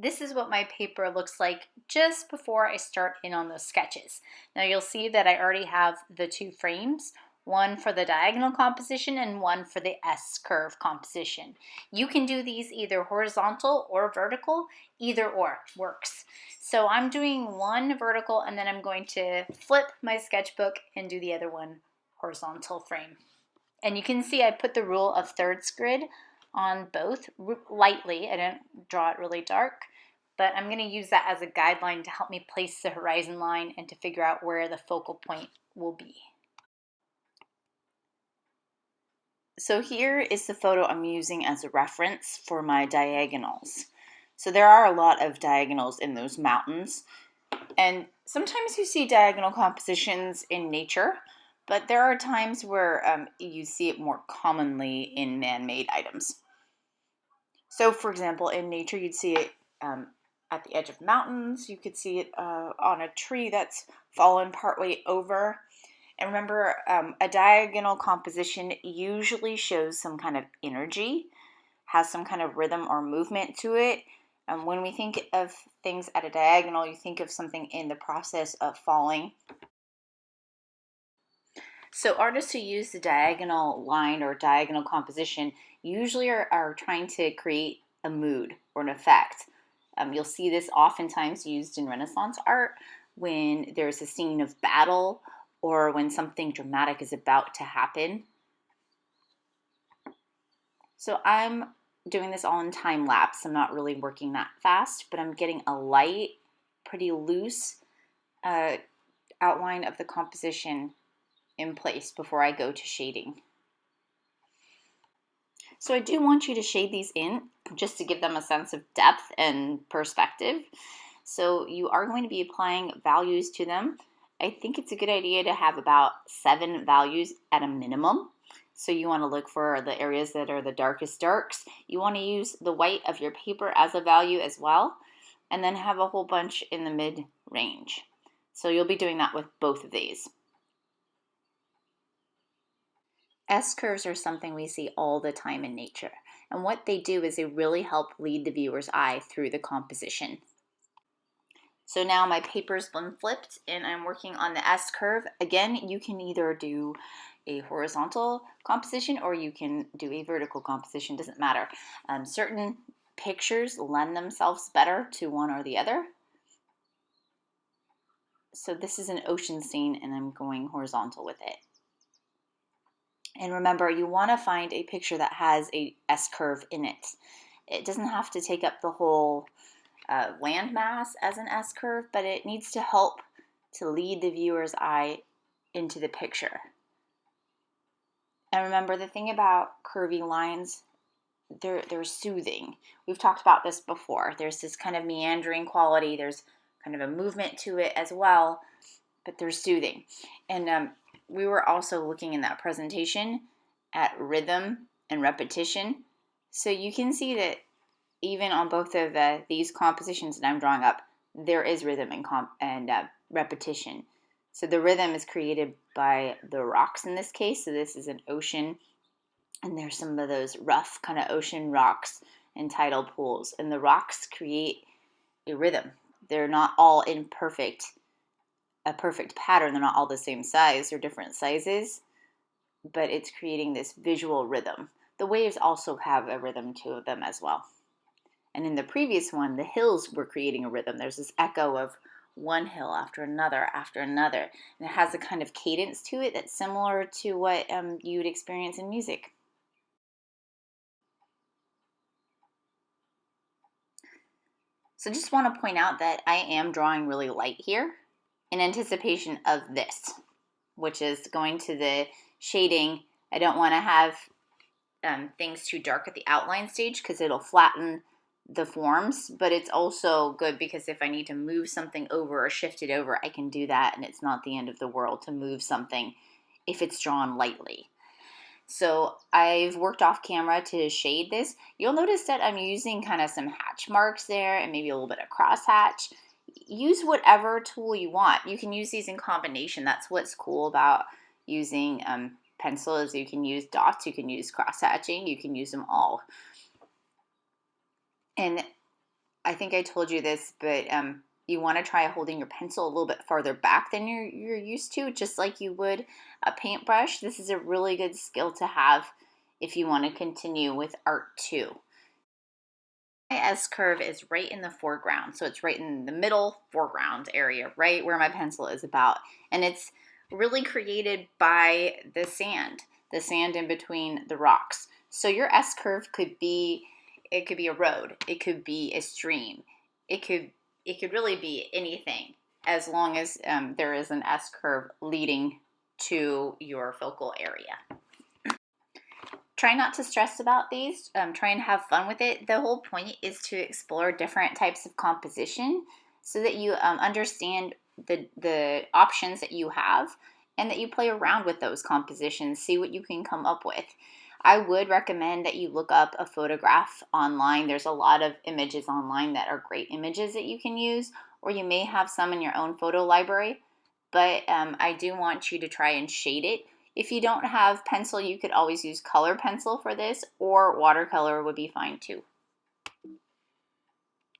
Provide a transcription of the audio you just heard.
This is what my paper looks like just before I start in on those sketches. Now you'll see that I already have the two frames, one for the diagonal composition and one for the S-curve composition. You can do these either horizontal or vertical, either or works. So I'm doing one vertical and then I'm going to flip my sketchbook and do the other one horizontal frame. And you can see I put the rule of thirds grid on both lightly. I didn't draw it really dark, but I'm going to use that as a guideline to help me place the horizon line and to figure out where the focal point will be. So here is the photo I'm using as a reference for my diagonals. So there are a lot of diagonals in those mountains, and sometimes you see diagonal compositions in nature, but there are times where you see it more commonly in man-made items. So for example, in nature you'd see it at the edge of mountains, you could see it on a tree that's fallen partway over. And remember, a diagonal composition usually shows some kind of energy, has some kind of rhythm or movement to it. When we think of things at a diagonal, you think of something in the process of falling. So artists who use the diagonal line or diagonal composition usually are trying to create a mood or an effect. You'll see this oftentimes used in Renaissance art when there's a scene of battle or when something dramatic is about to happen. So I'm doing this all in time lapse. I'm not really working that fast, but I'm getting a light, pretty loose outline of the composition in place before I go to shading. So I do want you to shade these in just to give them a sense of depth and perspective. So you are going to be applying values to them. I think it's a good idea to have about 7 values at a minimum. So you want to look for the areas that are the darkest darks. You want to use the white of your paper as a value as well, and then have a whole bunch in the mid-range. So you'll be doing that with both of these. S-curves are something we see all the time in nature, and what they do is they really help lead the viewer's eye through the composition. So now my paper's been flipped and I'm working on the S-curve. Again, you can either do a horizontal composition or you can do a vertical composition, doesn't matter. Certain pictures lend themselves better to one or the other. So this is an ocean scene and I'm going horizontal with it. And remember, you want to find a picture that has a S-curve in it. It doesn't have to take up the whole landmass as an S-curve, but it needs to help to lead the viewer's eye into the picture. And remember, the thing about curvy lines, they're soothing. We've talked about this before. There's this kind of meandering quality. There's kind of a movement to it as well, but they're soothing. And we were also looking in that presentation at rhythm and repetition. So you can see that even on both of these compositions that I'm drawing up, there is rhythm and repetition. So the rhythm is created by the rocks in this case. So this is an ocean, and there's some of those rough kind of ocean rocks and tidal pools. And the rocks create a rhythm. They're not all in a perfect pattern. They're not all the same size. They're different sizes, but it's creating this visual rhythm. The waves also have a rhythm to them as well. And in the previous one, the hills were creating a rhythm. There's this echo of one hill after another, and it has a kind of cadence to it that's similar to what you would experience in music. So just want to point out that I am drawing really light here in anticipation of this, which is going to the shading. I don't want to have things too dark at the outline stage because it'll flatten the forms, but it's also good because if I need to move something over or shift it over, I can do that, and it's not the end of the world to move something if it's drawn lightly. So I've worked off camera to shade this. You'll notice that I'm using kind of some hatch marks there and maybe a little bit of crosshatch. Use whatever tool you want. You can use these in combination. That's what's cool about using pencil is you can use dots, you can use cross hatching, you can use them all. And I think I told you this, but you want to try holding your pencil a little bit farther back than you're used to, just like you would a paintbrush. This is a really good skill to have if you want to continue with art too. My S curve is right in the foreground, so it's right in the middle foreground area, right where my pencil is about, and it's really created by the sand in between the rocks. So your S curve could be, it could be a road, it could be a stream, it could really be anything, as long as there is an S curve leading to your focal area. Try not to stress about these. Try and have fun with it. The whole point is to explore different types of composition so that you understand the options that you have, and that you play around with those compositions, see what you can come up with. I would recommend that you look up a photograph online. There's a lot of images online that are great images that you can use, or you may have some in your own photo library, but I do want you to try and shade it. If you don't have pencil, you could always use color pencil for this, or watercolor would be fine too.